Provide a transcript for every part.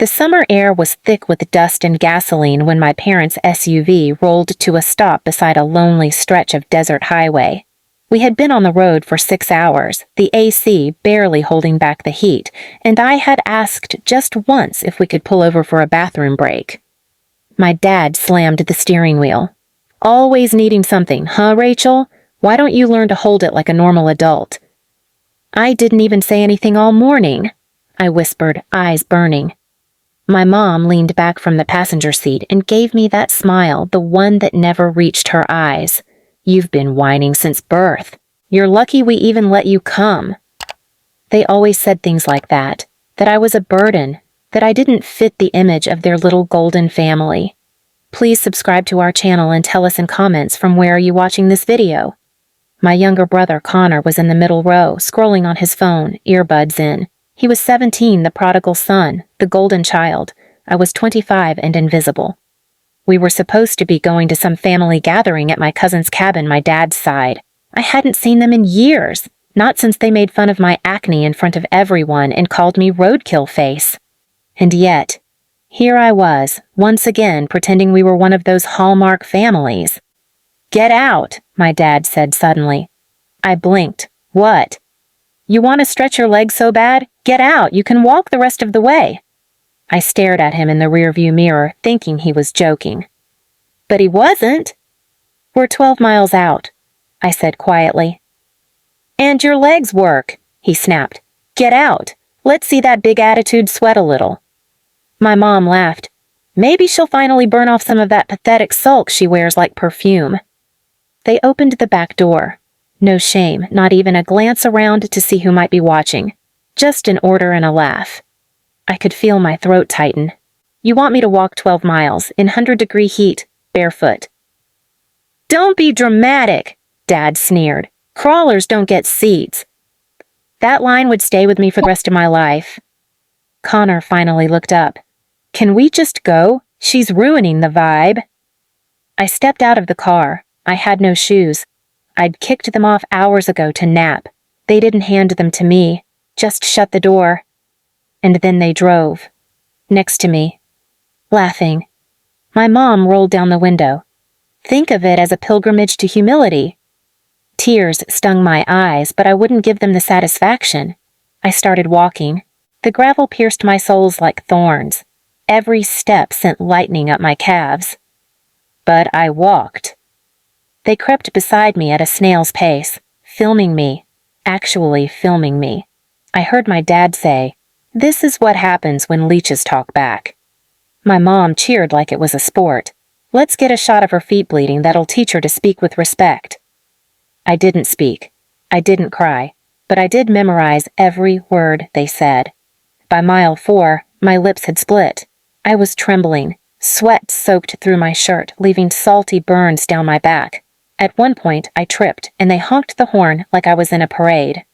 The summer air was thick with dust and gasoline when my parents' SUV rolled to a stop beside a lonely stretch of desert highway. We had been on the road for 6 hours, the AC barely holding back the heat, and I had asked just once if we could pull over for a bathroom break. My dad slammed the steering wheel. "Always needing something, huh, Rachel? Why don't you learn to hold it like a normal adult?" "I didn't even say anything all morning," I whispered, eyes burning. My mom leaned back from the passenger seat and gave me that smile, the one that never reached her eyes. "You've been whining since birth. You're lucky we even let you come." They always said things like that I was a burden, that I didn't fit the image of their little golden family. Please subscribe to our channel and tell us in comments from where are you watching this video. My younger brother Connor was in the middle row, scrolling on his phone, earbuds in. He was 17, the prodigal son, the golden child. I was 25 and invisible. We were supposed to be going to some family gathering at my cousin's cabin, my dad's side. I hadn't seen them in years, not since they made fun of my acne in front of everyone and called me roadkill face. And yet, here I was, once again pretending we were one of those Hallmark families. "Get out," my dad said suddenly. I blinked. "What?" "You want to stretch your legs so bad? Get out, you can walk the rest of the way." I stared at him in the rearview mirror, thinking he was joking. But he wasn't. "We're 12 miles out," I said quietly. "And your legs work," he snapped. "Get out. Let's see that big attitude sweat a little." My mom laughed. "Maybe she'll finally burn off some of that pathetic sulk she wears like perfume." They opened the back door. No shame, not even a glance around to see who might be watching. Just an order and a laugh. I could feel my throat tighten. "You want me to walk 12 miles, in 100-degree heat, barefoot?" "Don't be dramatic," Dad sneered. "Crawlers don't get seats." That line would stay with me for the rest of my life. Connor finally looked up. "Can we just go? She's ruining the vibe." I stepped out of the car. I had no shoes. I'd kicked them off hours ago to nap. They didn't hand them to me, just shut the door. And then they drove. Next to me. Laughing. My mom rolled down the window. Think of it as a pilgrimage to humility. Tears stung my eyes, but I wouldn't give them the satisfaction. I started walking. The gravel pierced my soles like thorns. Every step sent lightning up my calves. But I walked. They crept beside me at a snail's pace, filming me, actually filming me. I heard my dad say, "This is what happens when leeches talk back." My mom cheered like it was a sport. "Let's get a shot of her feet bleeding that'll teach her to speak with respect." I didn't speak. I didn't cry, but I did memorize every word they said. By mile 4, my lips had split. I was trembling. Sweat soaked through my shirt, leaving salty burns down my back. At one point, I tripped, and they honked the horn like I was in a parade.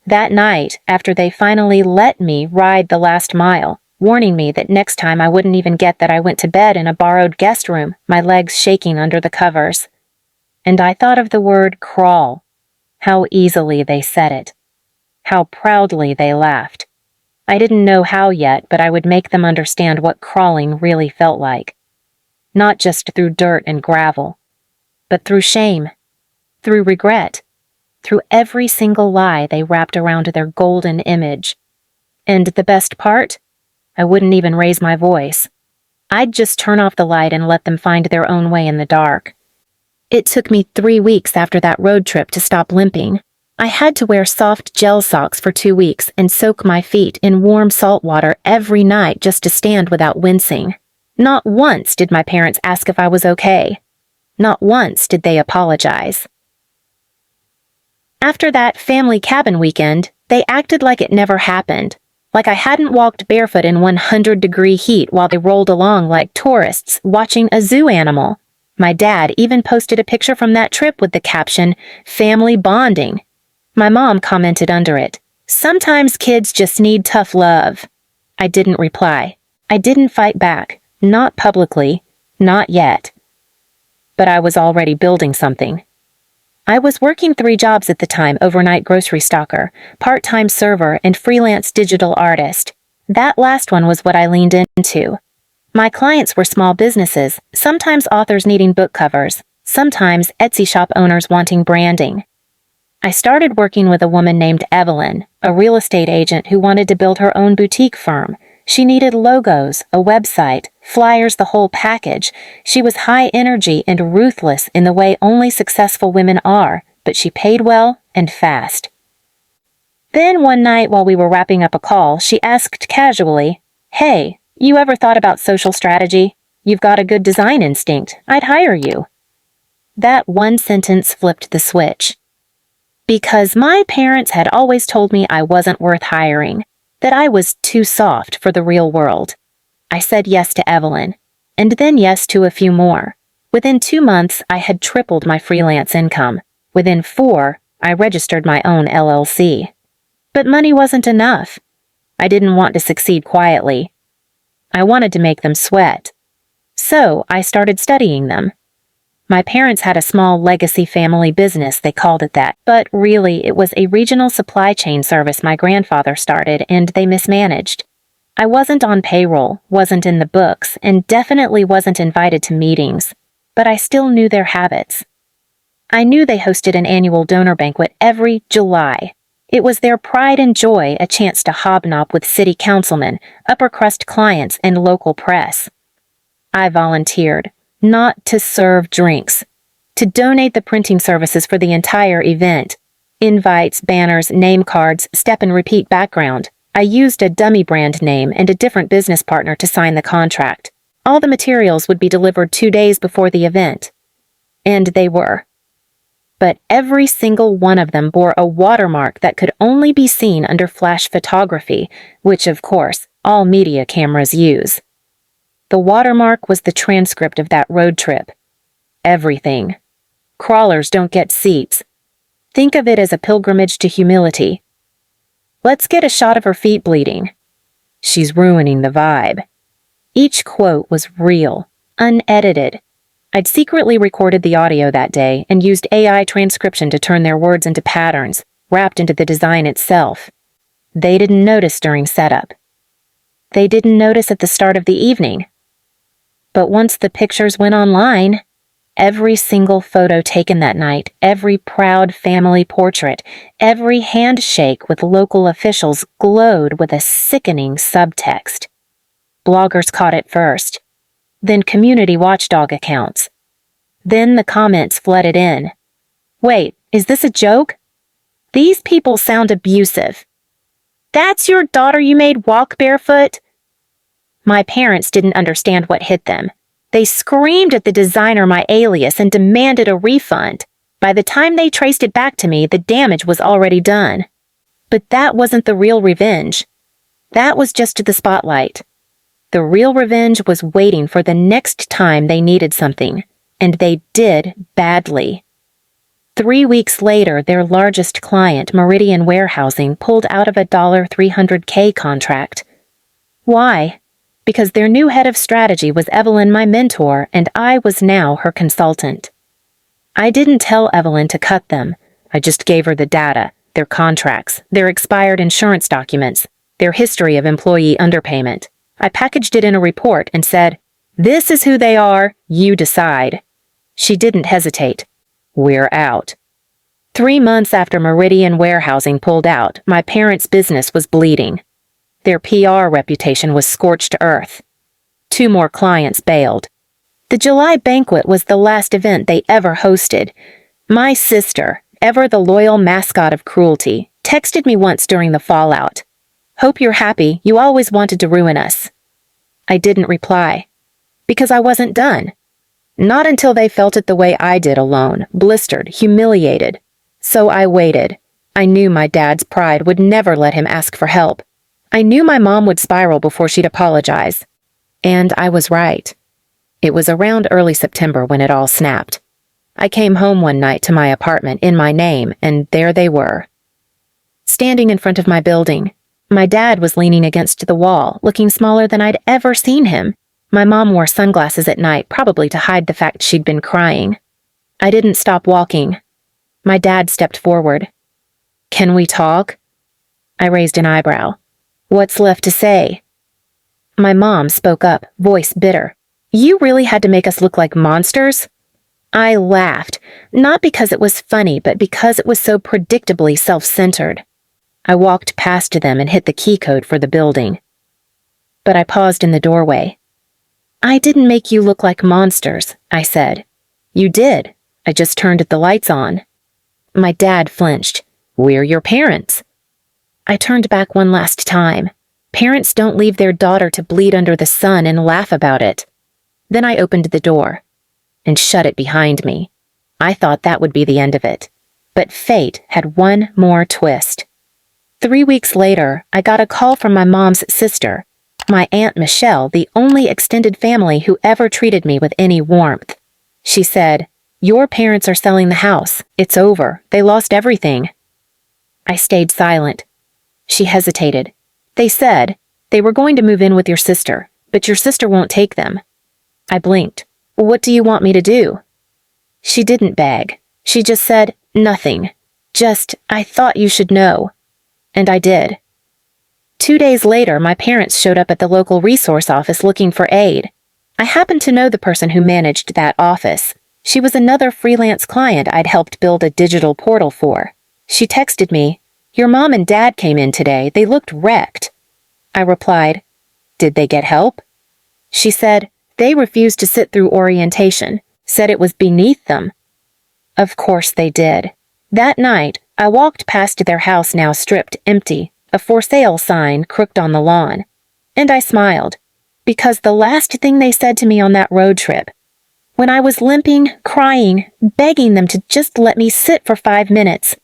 That night, after they finally let me ride the last mile, warning me that next time I wouldn't even get that I went to bed in a borrowed guest room, my legs shaking under the covers. And I thought of the word crawl. How easily they said it. How proudly they laughed. I didn't know how yet, but I would make them understand what crawling really felt like. Not just through dirt and gravel, but through shame, through regret, through every single lie they wrapped around their golden image. And the best part? I wouldn't even raise my voice. I'd just turn off the light and let them find their own way in the dark. It took me 3 weeks after that road trip to stop limping. I had to wear soft gel socks for 2 weeks and soak my feet in warm salt water every night just to stand without wincing. Not once did my parents ask if I was okay. Not once did they apologize. After that family cabin weekend, they acted like it never happened, like I hadn't walked barefoot in 100-degree heat while they rolled along like tourists watching a zoo animal. My dad even posted a picture from that trip with the caption, "Family bonding." My mom commented under it, "Sometimes kids just need tough love." I didn't reply. I didn't fight back. Not publicly. Not yet. But I was already building something. I was working 3 jobs at the time: overnight grocery stocker, part-time server, and freelance digital artist. That last one was what I leaned into. My clients were small businesses, sometimes authors needing book covers, sometimes Etsy shop owners wanting branding. I started working with a woman named Evelyn, a real estate agent who wanted to build her own boutique firm. She needed logos, a website, flyers, the whole package. She was high energy and ruthless in the way only successful women are, but she paid well and fast. Then one night while we were wrapping up a call, she asked casually, "Hey, you ever thought about social strategy? You've got a good design instinct. I'd hire you." That one sentence flipped the switch. Because my parents had always told me I wasn't worth hiring, that I was too soft for the real world. I said yes to Evelyn, and then yes to a few more. Within 2 months, I had tripled my freelance income. Within 4, I registered my own LLC. But money wasn't enough. I didn't want to succeed quietly. I wanted to make them sweat. So I started studying them. My parents had a small legacy family business, they called it that, but really it was a regional supply chain service my grandfather started and they mismanaged. I wasn't on payroll, wasn't in the books, and definitely wasn't invited to meetings, but I still knew their habits. I knew they hosted an annual donor banquet every July. It was their pride and joy, a chance to hobnob with city councilmen, upper-crust clients, and local press. I volunteered. Not to serve drinks, to donate the printing services for the entire event. Invites, banners, name cards, step and repeat background. I used a dummy brand name and a different business partner to sign the contract. All the materials would be delivered 2 days before the event. And they were. But every single one of them bore a watermark that could only be seen under flash photography, which, of course, all media cameras use. The watermark was the transcript of that road trip. Everything. Crawlers don't get seats. Think of it as a pilgrimage to humility. Let's get a shot of her feet bleeding. She's ruining the vibe. Each quote was real, unedited. I'd secretly recorded the audio that day and used AI transcription to turn their words into patterns, wrapped into the design itself. They didn't notice during setup. They didn't notice at the start of the evening. But once the pictures went online, every single photo taken that night, every proud family portrait, every handshake with local officials glowed with a sickening subtext. Bloggers caught it first, then community watchdog accounts. Then the comments flooded in. Wait, is this a joke? These people sound abusive. That's your daughter you made walk barefoot? My parents didn't understand what hit them. They screamed at the designer my alias and demanded a refund. By the time they traced it back to me, the damage was already done. But that wasn't the real revenge. That was just the spotlight. The real revenge was waiting for the next time they needed something, and they did badly. 3 weeks later, their largest client, Meridian Warehousing, pulled out of a $300K contract. Why? Because their new head of strategy was Evelyn, my mentor, and I was now her consultant. I didn't tell Evelyn to cut them. I just gave her the data, their contracts, their expired insurance documents, their history of employee underpayment. I packaged it in a report and said, "This is who they are, you decide." She didn't hesitate. We're out. 3 months after Meridian Warehousing pulled out, my parents' business was bleeding. Their PR reputation was scorched earth. 2 more clients bailed. The July banquet was the last event they ever hosted. My sister, ever the loyal mascot of cruelty, texted me once during the fallout. "Hope you're happy, you always wanted to ruin us." I didn't reply. Because I wasn't done. Not until they felt it the way I did alone, blistered, humiliated. So I waited. I knew my dad's pride would never let him ask for help. I knew my mom would spiral before she'd apologize. And I was right. It was around early September when it all snapped. I came home one night to my apartment in my name, and there they were. Standing in front of my building. My dad was leaning against the wall, looking smaller than I'd ever seen him. My mom wore sunglasses at night, probably to hide the fact she'd been crying. I didn't stop walking. My dad stepped forward. "Can we talk?" I raised an eyebrow. What's left to say? My mom spoke up, voice bitter. You really had to make us look like monsters? I laughed, not because it was funny, but because it was so predictably self-centered. I walked past them and hit the key code for the building. But I paused in the doorway. I didn't make you look like monsters, I said. You did. I just turned the lights on. My dad flinched. We're your parents. I turned back one last time. Parents don't leave their daughter to bleed under the sun and laugh about it. Then I opened the door and shut it behind me. I thought that would be the end of it. But fate had one more twist. 3 weeks later, I got a call from my mom's sister, my Aunt Michelle, the only extended family who ever treated me with any warmth. She said, "Your parents are selling the house. It's over. They lost everything." I stayed silent. She hesitated. They said, "They were going to move in with your sister, but your sister won't take them." I blinked. "What do you want me to do?" She didn't beg. She just said, "Nothing. Just, I thought you should know." And I did. 2 days later, my parents showed up at the local resource office looking for aid. I happened to know the person who managed that office. She was another freelance client I'd helped build a digital portal for. She texted me, "Your mom and dad came in today. They looked wrecked." I replied, "Did they get help?" She said, "They refused to sit through orientation, said it was beneath them." Of course they did. That night, I walked past their house now stripped empty, a for sale sign crooked on the lawn. And I smiled, because the last thing they said to me on that road trip, when I was limping, crying, begging them to just let me sit for 5 minutes,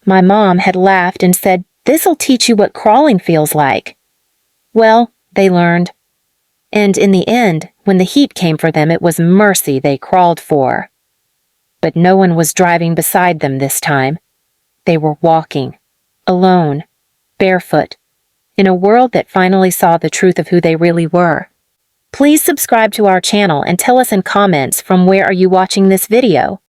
my mom had laughed and said, "This'll teach you what crawling feels like." Well, they learned. And in the end, when the heat came for them, it was mercy they crawled for. But no one was driving beside them this time. They were walking, alone, barefoot, in a world that finally saw the truth of who they really were. Please subscribe to our channel and tell us in comments from where are you watching this video.